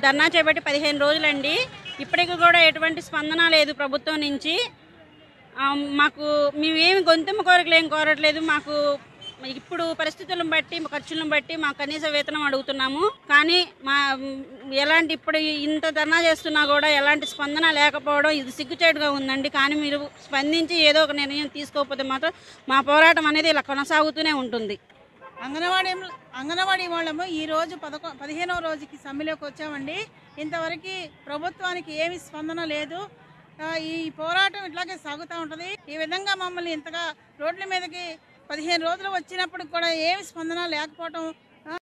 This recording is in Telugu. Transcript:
ధర్నా చేపట్టి 15 రోజులండి. ఇప్పటికి కూడా ఎటువంటి స్పందన లేదు ప్రభుత్వం నుంచి. మాకు మేమేమి గొంతెమ్మ కోరికలు ఏం కోరట్లేదు. మాకు ఇప్పుడు పరిస్థితులను బట్టి ఖర్చులను బట్టి మాకు కనీస వేతనం అడుగుతున్నాము. కానీ ఎలాంటి ఇప్పుడు ఇంత ధర్నా చేస్తున్నా కూడా ఎలాంటి స్పందన లేకపోవడం ఇది సిగ్గుచేటుగా ఉందండి. కానీ మీరు స్పందించి ఏదో ఒక నిర్ణయం తీసుకోకపోతే మాత్రం మా పోరాటం అనేది ఇలా కొనసాగుతూనే ఉంటుంది. అంగన్వాడీ వాళ్ళము ఈరోజు 15వ రోజుకి సమ్మెలోకి వచ్చామండి. ఇంతవరకు ప్రభుత్వానికి ఏమి స్పందన లేదు. ఈ పోరాటం ఇట్లాగే సాగుతూ ఉంటుంది. ఈ విధంగా మమ్మల్ని ఇంతగా రోడ్ల మీదకి 15 రోజులు వచ్చినప్పుడు కూడా ఏమి స్పందన లేకపోవడం